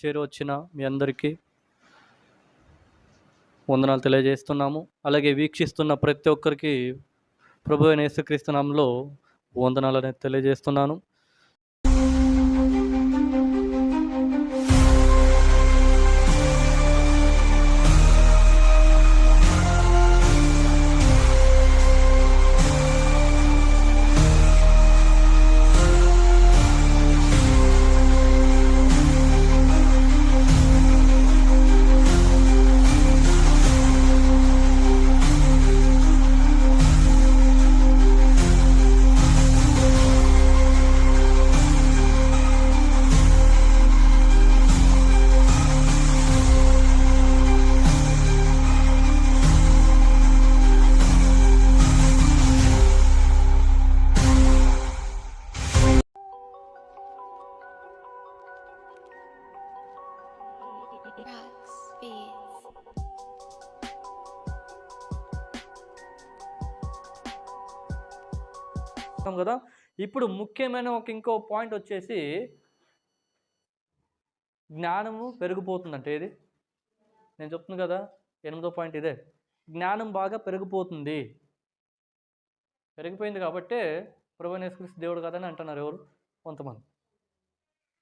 చేరువచ్చిన మీ అందరికీ వందనాలు తెలియజేస్తున్నాము. అలాగే వీక్షిస్తున్న ప్రతి ఒక్కరికి ప్రభువైన యేసుక్రీస్తు నామములో వందనాలు తెలియజేస్తున్నాను. కదా, ఇప్పుడు ముఖ్యమైన ఇంకో పాయింట్ వచ్చేసి జ్ఞానము పెరిగిపోతుందంటే ఏది నేను చెప్తున్నాను కదా, 8వ పాయింట్ ఇదే. జ్ఞానం బాగా పెరిగిపోతుంది. పెరిగిపోయింది కాబట్టే ప్రభువైన యేసుక్రీస్తు దేవుడు కాదని అంటున్నారు ఎవరు? కొంతమంది.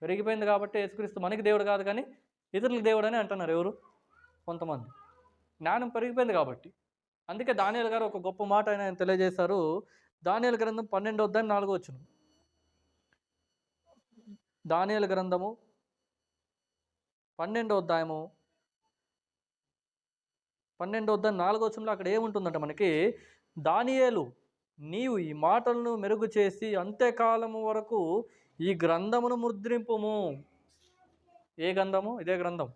పెరిగిపోయింది కాబట్టి యేసుక్రీస్తు మనకి దేవుడు కాదు కానీ ఇతరులకు దేవుడు అని అంటున్నారు ఎవరు? కొంతమంది. జ్ఞానం పెరిగిపోయింది కాబట్టి. అందుకే దానియేలు గారు ఒక గొప్ప మాట ఆయన తెలియజేశారు. దానియేలు గ్రంథం 12:4. దానియేలు గ్రంథము 12:4 అక్కడ ఏముంటుందంట మనకి, దానియేలు నీవు ఈ మాటలను మెరుగు చేసి అంత్యకాలము వరకు ఈ గ్రంథమును ముద్రింపుము. ఏ గ్రంథము? ఇదే గ్రంథం.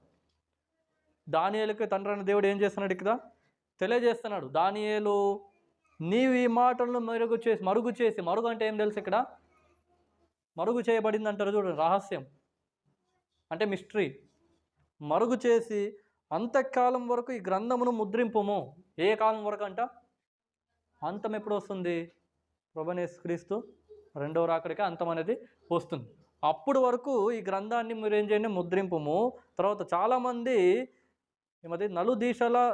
దానియేలుకి తండ్రి దేవుడు ఏం చేస్తున్నాడు ఇక్కడ? తెలియజేస్తున్నాడు. దానియేలు నీవు ఈ మాటలను మరుగు చేసి మరుగు అంటే ఏం తెలుసు ఇక్కడ? మరుగు చేయబడింది అంటారు చూడండి, రహస్యం అంటే మిస్టరీ. మరుగు చేసి అంతకాలం వరకు ఈ గ్రంథమును ముద్రింపుము. ఏ కాలం వరకు అంట? అంతం ఎప్పుడు వస్తుంది? ప్రభువైన యేసుక్రీస్తు రెండవ రాకడికి అంతం అనేది వస్తుంది. అప్పుడు వరకు ఈ గ్రంథాన్ని మీరు ఏం చేయండి? ముద్రింపుము. తర్వాత చాలామంది ఈ మధ్య నలుదిశలా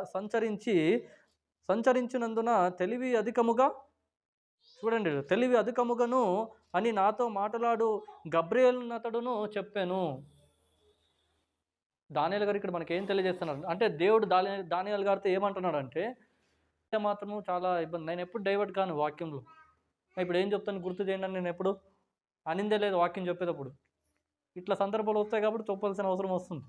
సంచరించినందున తెలివి అధికముగా, చూడండి, తెలివి అధికముగాను అని నాతో మాట్లాడు గబ్రియేలు అతడును చెప్పాను. దానియేలు గారు ఇక్కడ మనకి ఏం తెలియజేస్తున్నారు అంటే, దేవుడు దానియేలు గారితో ఏమంటున్నాడు అంటే, మాత్రము చాలా ఇబ్బంది. నేను ఎప్పుడు డైవర్ట్ కాను వాక్యంలో. ఇప్పుడు ఏం చెప్తాను గుర్తు చేయండి అని నేను ఎప్పుడు అనిందే లేదు వాక్యం చెప్పేటప్పుడు. ఇట్లా సందర్భాలు వస్తాయి కాబట్టి చెప్పాల్సిన అవసరం వస్తుంది.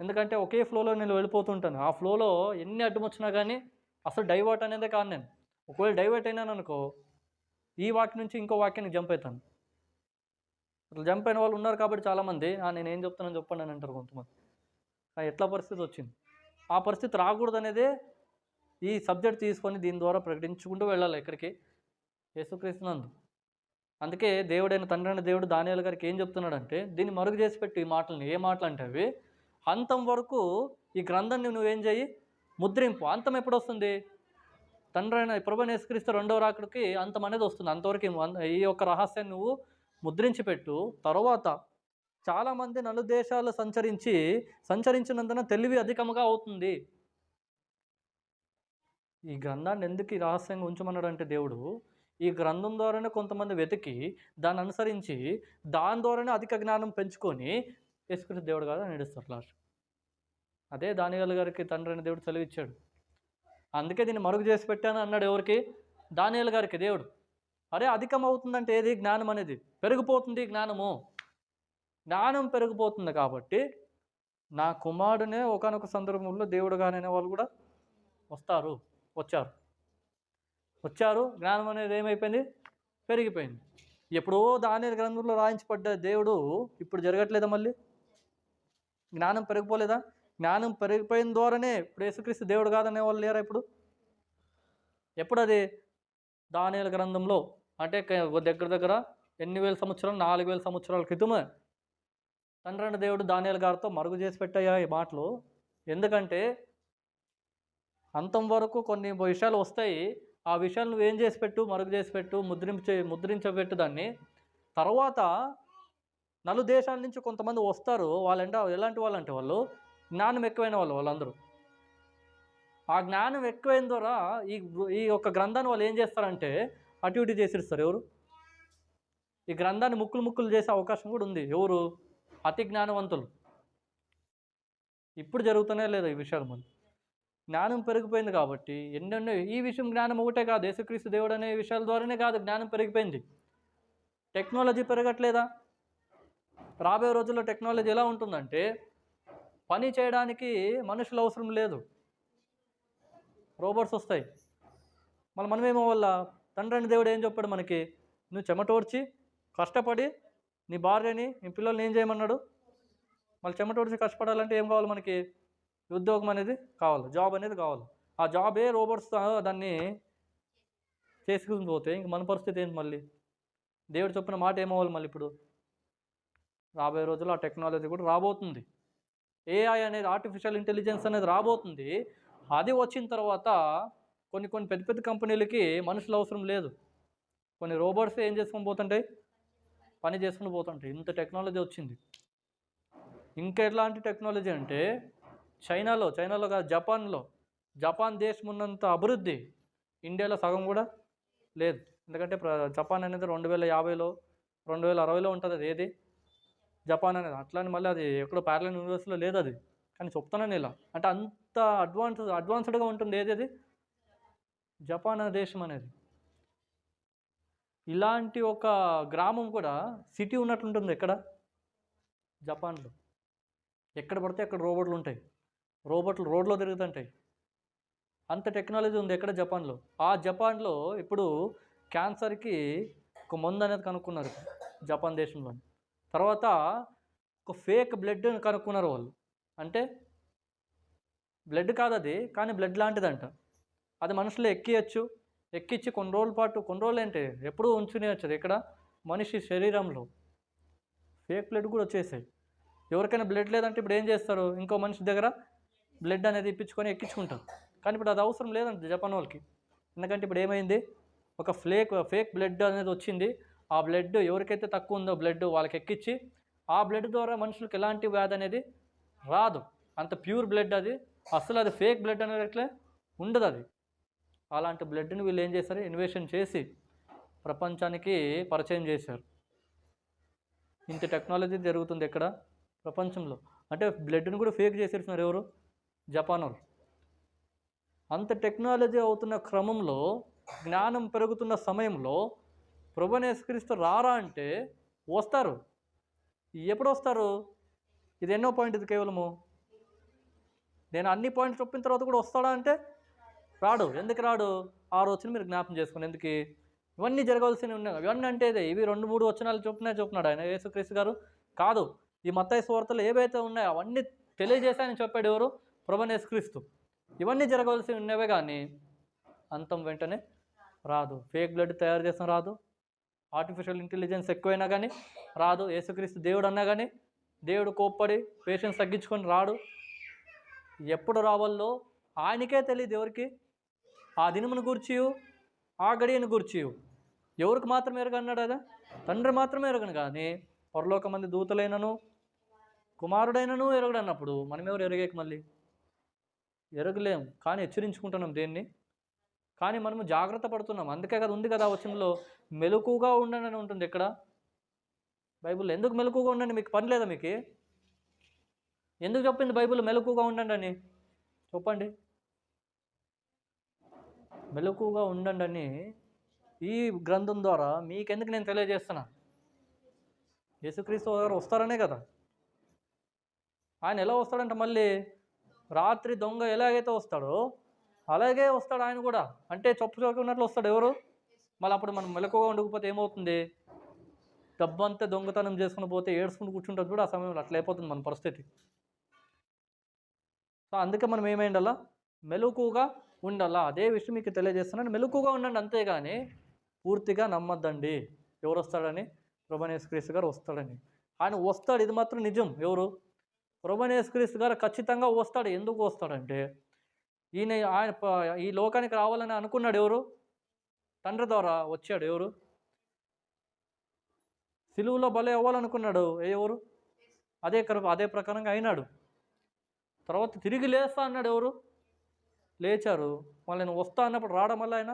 ఎందుకంటే ఒకే ఫ్లోలో నేను వెళ్ళిపోతుంటాను. ఆ ఫ్లోలో ఎన్ని అడ్డం వచ్చినా కానీ అసలు డైవర్ట్ అనేదే కాదు నేను. ఒకవేళ డైవర్ట్ అయినాను అనుకో, ఈ వాక్యం నుంచి ఇంకో వాక్యానికి జంప్ అవుతాను. అట్లా జంప్ అయిన వాళ్ళు ఉన్నారు కాబట్టి చాలామంది నేను ఏం చెప్తానని చెప్పండి అని అంటారు కొంతమంది. ఎట్లా పరిస్థితి వచ్చింది? ఆ పరిస్థితి రాకూడదు అనేదే ఈ సబ్జెక్ట్ తీసుకొని దీని ద్వారా ప్రకటించుకుంటూ వెళ్ళాలి ఎక్కడికి? యేసుక్రీస్తునందు. అందుకే దేవుడైన తండ్రి అయిన దేవుడు దానియేలు గారికి ఏం చెప్తున్నాడంటే, దీన్ని మరుగు చేసి పెట్టు ఈ మాటలని. ఏ మాటలు అంటే అవి, అంతం వరకు ఈ గ్రంథాన్ని నువ్వేం చేయి? ముద్రింపు. అంతం ఎప్పుడు వస్తుంది? తండ్రి అయిన ప్రభువైన యేసుక్రీస్తు రెండవ రాకడికి అంతం అనేది వస్తుంది. అంతవరకు ఈ యొక్క రహస్యాన్ని నువ్వు ముద్రించి పెట్టు. తర్వాత చాలామంది నలుదేశాలు సంచరించినందున తెలివి అధికముగా అవుతుంది. ఈ గ్రంథాన్ని ఎందుకు ఈ రహస్యంగా ఉంచమన్నాడంటే దేవుడు, ఈ గ్రంథం ద్వారానే కొంతమంది వెతికి దాన్ని అనుసరించి దాని ద్వారానే అధిక జ్ఞానం పెంచుకొని యేసుక్రీస్తు దేవుడు కాదు అని నడుస్తారు లాస్ట్. అదే దానియేలు గారికి తండ్రి అయిన దేవుడు సెలవిచ్చాడు. అందుకే దీన్ని మరుగు చేసి పెట్టాను అన్నాడు. ఎవరికి? దానియేలు గారికి దేవుడు. అరే అధికం అవుతుందంటే ఏది? జ్ఞానం అనేది పెరిగిపోతుంది. జ్ఞానం పెరిగిపోతుంది కాబట్టి నా కుమారుడునే ఒకానొక సందర్భంలో దేవుడుగా అనే వాళ్ళు కూడా వచ్చారు. జ్ఞానం అనేది ఏమైపోయింది? పెరిగిపోయింది. ఎప్పుడో దానియేలు గ్రంథంలో రాయించబడ్డ దేవుడు ఇప్పుడు జరగట్లేదా? మళ్ళీ జ్ఞానం పెరిగిపోలేదా? జ్ఞానం పెరిగిపోయిన ద్వారానే ఇప్పుడు యేసుక్రీస్తు దేవుడు కాదనే వాళ్ళు లేరా ఇప్పుడు? ఎప్పుడు అది? దానియేలు గ్రంథంలో, అంటే దగ్గర ఎన్ని వేల సంవత్సరాలు? 4000 సంవత్సరాల క్రితమే తండ్రి అయిన దేవుడు దానియేలు గారితో మరుగు చేసి పెట్టాయా ఈ మాటలు. ఎందుకంటే అంతం వరకు కొన్ని విషయాలు వస్తాయి. ఆ విషయాలు నువ్వేం చేసి పెట్టు, మరుగు చేసి పెట్టు, ముద్రించబెట్టు దాన్ని. తర్వాత దేశాల నుంచి కొంతమంది వస్తారు. వాళ్ళంటే ఎలాంటి వాళ్ళంటే వాళ్ళు జ్ఞానం ఎక్కువైన వాళ్ళందరూ. ఆ జ్ఞానం ఎక్కువైన ద్వారా ఈ యొక్క గ్రంథాన్ని వాళ్ళు ఏం చేస్తారంటే అటు ఇటు చేసిస్తారు. ఎవరు? ఈ గ్రంథాన్ని ముక్కలు చేసే అవకాశం కూడా ఉంది. ఎవరు? అతి జ్ఞానవంతులు. ఇప్పుడు జరుగుతూనే లేదు ఈ విషయాలు. మనం జ్ఞానం పెరిగిపోయింది కాబట్టి ఎన్నెన్నో ఈ విషయం జ్ఞానం ఒకటే కాదు, యేసుక్రీస్తు దేవుడు అనే విషయాల ద్వారానే కాదు జ్ఞానం పెరిగిపోయింది. టెక్నాలజీ పెరగట్లేదా? రాబోయే రోజుల్లో టెక్నాలజీ ఎలా ఉంటుందంటే పని చేయడానికి మనుషులు అవసరం లేదు, రోబోట్స్ వస్తాయి. మనమేమో వల్ల తండ్రి అని దేవుడు ఏం చెప్పాడు మనకి? నువ్వు చెమటోడ్చి కష్టపడి నీ భార్యని నీ పిల్లల్ని ఏం చేయమన్నాడు? మళ్ళీ చెమటోడ్చి కష్టపడాలంటే ఏం కావాలి మనకి? ఉద్యోగం అనేది కావాలి, జాబ్ అనేది కావాలి. ఆ జాబే రోబోట్స్ దాన్ని చేసుకుని పోతే ఇంక మన పరిస్థితి ఏంటి? మళ్ళీ దేవుడు చెప్పిన మాట ఏమవ్వాలి మళ్ళీ? ఇప్పుడు రాబోయే రోజుల్లో ఆ టెక్నాలజీ కూడా రాబోతుంది. ఏఐ అనేది, ఆర్టిఫిషియల్ ఇంటెలిజెన్స్ అనేది రాబోతుంది. అది వచ్చిన తర్వాత కొన్ని పెద్ద కంపెనీలకి మనుషులు అవసరం లేదు. కొన్ని రోబోట్స్ ఏం చేసుకొని పోతుంటాయి? పని చేసుకుని పోతుంటాయి. ఇంత టెక్నాలజీ వచ్చింది. ఇంకా ఎట్లాంటి టెక్నాలజీ అంటే చైనాలో కాదు, జపాన్ దేశం ఉన్నంత అభివృద్ధి ఇండియాలో సగం కూడా లేదు. ఎందుకంటే జపాన్ అనేది 2050లో 2060లో ఉంటుంది. అది ఏది జపాన్ అనేది. అట్లానే మళ్ళీ అది ఎక్కడో ప్యారలల్ యూనివర్స్లో లేదు అది. కానీ చెప్తున్నాను ఇలా, అంటే అంత అడ్వాన్స్డ్గా ఉంటుంది. ఏది జపాన్ అనే దేశం అనేది. ఇలాంటి ఒక గ్రామం కూడా సిటీ ఉన్నట్లుంటుంది ఎక్కడ? జపాన్లో. ఎక్కడ పడితే అక్కడ రోబోట్లు ఉంటాయి, రోబోట్లు రోడ్లో తిరుగుతుంటాయి. అంత టెక్నాలజీ ఉంది ఎక్కడ? జపాన్లో. ఆ జపాన్లో ఇప్పుడు క్యాన్సర్కి ఒక మందు అనేది కనుక్కున్నారు జపాన్ దేశంలో. తర్వాత ఒక ఫేక్ బ్లడ్ కనుక్కున్నారు వాళ్ళు. అంటే బ్లడ్ కాదు అది, కానీ బ్లడ్ లాంటిదంట. అది మనుషులు ఎక్కించి కొన్ని రోజులు అంటే ఎప్పుడూ ఉంచునేయచ్చు అది ఇక్కడ మనిషి శరీరంలో. ఫేక్ బ్లడ్ కూడా వచ్చేసాయి. ఎవరికైనా బ్లడ్ లేదంటే ఇప్పుడు ఏం చేస్తారు? ఇంకో మనిషి దగ్గర బ్లడ్ అనేది ఇప్పించుకొని ఎక్కించుకుంటారు. కానీ ఇప్పుడు అది అవసరం లేదంట జపాన్ వాళ్ళకి. ఎందుకంటే ఇప్పుడు ఏమైంది? ఒక ఫేక్ బ్లడ్ అనేది వచ్చింది. ఆ బ్లడ్ ఎవరికైతే తక్కువ ఉందో బ్లడ్ వాళ్ళకి ఎక్కించి ఆ బ్లడ్ ద్వారా మనుషులకు ఎలాంటి వ్యాధి అనేది రాదు. అంత ప్యూర్ బ్లడ్ అది. అసలు అది ఫేక్ బ్లడ్ అనేది ఎట్లా ఉండదు అది. అలాంటి బ్లడ్ని వీళ్ళు ఏం చేశారు? ఇన్వెషన్ చేసి ప్రపంచానికి పరిచయం చేశారు. ఇంత టెక్నాలజీ జరుగుతుంది ఎక్కడ? ప్రపంచంలో. అంటే బ్లడ్ని కూడా ఫేక్ చేసేస్తున్నారు ఎవరు? జపాన్ వాళ్ళు. అంత టెక్నాలజీ అవుతున్న క్రమంలో, జ్ఞానం పెరుగుతున్న సమయంలో ప్రభువైన యేసుక్రీస్తు రారా అంటే వస్తారు. ఎప్పుడు వస్తారు? ఇది ఎన్నో పాయింట్? ఇది కేవలము నేను అన్ని పాయింట్స్ చెప్పిన తర్వాత కూడా వస్తాడా అంటే రాడు. ఎందుకు రాడు? ఆ రోజున మీరు జ్ఞాపం చేసుకోండి. ఎందుకు? ఇవన్నీ జరగాల్సినవి ఉన్నాయి. ఇవన్నీ అంటే ఇవి 2-3 వచనాలు చెప్తున్నాడు ఆయన యేసుక్రీస్తు గారు కాదు. ఈ మత్తయి సువార్తలో ఏవైతే ఉన్నాయో అవన్నీ తెలియజేశాయని చెప్పాడు ఎవరు? ప్రభువైన యేసుక్రీస్తు. ఇవన్నీ జరగాల్సి ఉన్నవే కానీ అంతం వెంటనే రాదు. ఫేక్ బ్లడ్ తయారు చేసిన రాదు. ఆర్టిఫిషియల్ ఇంటెలిజెన్స్ ఎక్కువైనా కానీ రాదు. యేసుక్రీస్తు దేవుడు అన్నా కానీ దేవుడు కోప్పడి పేషెన్స్ తగ్గించుకొని రాడు. ఎప్పుడు రావాలో ఆయనకే తెలియదు. ఎవరికి? ఆ దినమును గూర్చి ఆ గడియను గూర్చి ఎవరికి మాత్రమే ఎరగన్నాడు కదా? తండ్రి మాత్రమే ఎరగను. కానీ పరలోక మంది దూతలైనను కుమారుడైనను ఎరగడన్నప్పుడు మనం ఎవరు ఎరగేక మళ్ళీ ఎరగలేం. కానీ హెచ్చరించుకుంటున్నాం దేన్ని? కానీ మనము జాగ్రత్త పడుతున్నాం. అందుకే కదా ఉంది కదా వచనంలో మెలకుగా ఉండండి అని ఉంటుంది. ఎక్కడ? బైబిల్లో. ఎందుకు మెలకుగా ఉండండి? మీకు పని లేదా? మీకు ఎందుకు చెప్పింది బైబిల్ మెలకుగా ఉండండి అని? చెప్పండి. మెలకుగా ఉండండి అని ఈ గ్రంథం ద్వారా మీకెందుకు నేను తెలియజేస్తున్నా? యేసుక్రీస్తు గారు వస్తారనే కదా. ఆయన ఎలా వస్తాడంటే మళ్ళీ రాత్రి దొంగ ఎలాగైతే వస్తాడో అలాగే వస్తాడు ఆయన కూడా. అంటే ఉన్నట్లు వస్తాడు. ఎవరు? మళ్ళీ అప్పుడు మనం మెలకుగా ఉండకపోతే ఏమవుతుంది? డబ్బంతా దొంగతనం చేసుకుని పోతే ఏడ్చుకుంటూ కూర్చుంటుంది కూడా. ఆ సమయంలో అట్లా అయిపోతుంది మన పరిస్థితి. సో అందుకే మనం ఏమైండాలా? మెలకుగా ఉండాలా. అదే విషయం మీకు తెలియజేస్తున్నాను. మెలకుగా ఉండండి, అంతేగాని పూర్తిగా నమ్మద్దండి. ఎవరు వస్తాడని? ప్రభువైన యేసుక్రీస్తు గారు వస్తాడని. ఆయన వస్తాడు, ఇది మాత్రం నిజం. ఎవరు? ప్రభువైన యేసుక్రీస్తు గారు ఖచ్చితంగా వస్తాడు. ఎందుకు వస్తాడంటే ఆయన ఈ లోకానికి రావాలని అనుకున్నాడు. ఎవరు? తండ్రి ద్వారా వచ్చాడు. ఎవరు? సిలువలో బలి అవ్వాలనుకున్నాడు. ఎవరు? అదే ప్రకారంగా అయినాడు. తర్వాత తిరిగి లేస్తా అన్నాడు. ఎవరు? లేచారు. మళ్ళీ నేను వస్తా అన్నప్పుడు రావడం వల్ల ఆయన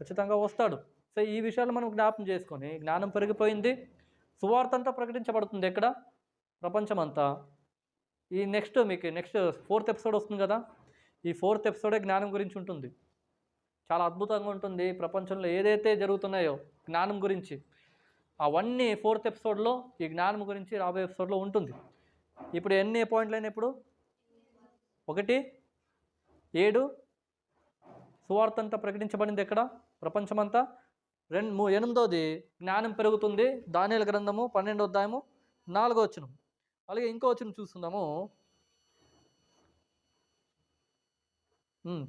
ఖచ్చితంగా వస్తాడు. సో ఈ విషయాలు మనం జ్ఞాపం చేసుకొని జ్ఞానం పెరిగిపోయింది. సువార్త అంతా ప్రకటించబడుతుంది. ఎక్కడ? ప్రపంచమంతా. ఈ నెక్స్ట్ 4th ఎపిసోడ్ వస్తుంది కదా, ఈ 4th ఎపిసోడే జ్ఞానం గురించి ఉంటుంది. చాలా అద్భుతంగా ఉంటుంది. ప్రపంచంలో ఏదైతే జరుగుతున్నాయో జ్ఞానం గురించి అవన్నీ 4th ఎపిసోడ్లో ఈ జ్ఞానం గురించి రాబోయే ఎపిసోడ్లో ఉంటుంది. ఇప్పుడు ఎన్ని పాయింట్లు అయినా ఇప్పుడు 1, 7 సువార్త అంతా ప్రకటించబడింది. ఎక్కడ? ప్రపంచమంతా. 8వ జ్ఞానం పెరుగుతుంది. దానియేలు గ్రంథము 12వ అధ్యాయము 4వ వచనం. అలాగే ఇంకో వచనం చూస్తున్నాము.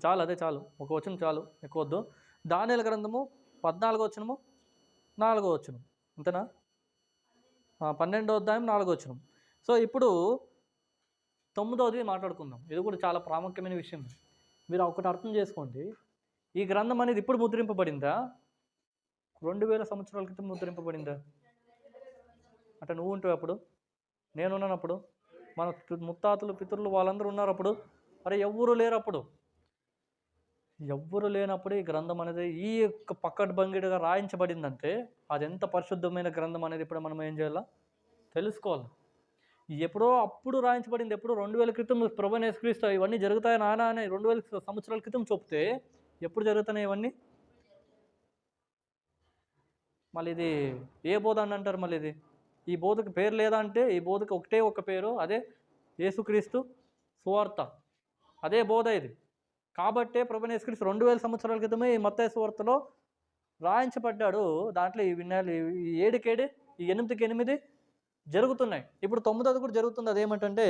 చాలు, అదే చాలు, ఒక వచనం చాలు, ఎక్కువ వద్దు. దానియేలు గ్రంథము 14వ వచనము 4వ వచనం. అంతేనా? 12వ అధ్యాయం 4వ వచనం. సో ఇప్పుడు 9వది మాట్లాడుకుందాం. ఇది కూడా చాలా ప్రాముఖ్యమైన విషయం. మీరు ఒకటి అర్థం చేసుకోండి. ఈ గ్రంథం అనేది ఇప్పుడు ముద్రింపబడిందా? 2000 సంవత్సరాల క్రితం ముద్రింపబడిందా? అంటే నువ్వు ఉంటావు అప్పుడు, నేనున్నానప్పుడు, మన ముత్తాతలు పితరులు వాళ్ళందరూ ఉన్నారు అప్పుడు. అరే ఎవ్వరూ లేరు అప్పుడు. ఎవ్వరు లేనప్పుడు ఈ గ్రంథం అనేది ఈ యొక్క పక్కడ్బంగిడిగా రాయించబడిందంటే అది ఎంత పరిశుద్ధమైన గ్రంథం అనేది ఇప్పుడు మనం ఏం చేయాలా? తెలుసుకోవాలి. ఎప్పుడో అప్పుడు రాయించబడింది. ఎప్పుడు? 2000 క్రితం ప్రభువైన యేసుక్రీస్తు ఇవన్నీ జరుగుతాయి నానా అని 2000 సంవత్సరాల క్రితం చెప్తే ఎప్పుడు జరుగుతున్నాయి ఇవన్నీ? మళ్ళీ ఇది ఏ బోధ అని అంటారు? మళ్ళీ ఇది ఈ బోధకు పేరు లేదా అంటే ఈ బోధకు ఒకటే ఒక పేరు, అదే యేసుక్రీస్తు సువార్త. అదే బోధ ఇది. కాబట్టే ప్రభువైన యేసుక్రీస్తు 2000 సంవత్సరాల క్రితమే ఈ మత్తయి సువార్తలో రాయించబడ్డాడు. దాంట్లో ఈ విన్నాలు 7కి 7 ఈ 8కి 8 జరుగుతున్నాయి. ఇప్పుడు 9ది కూడా జరుగుతుంది. అదేమంటే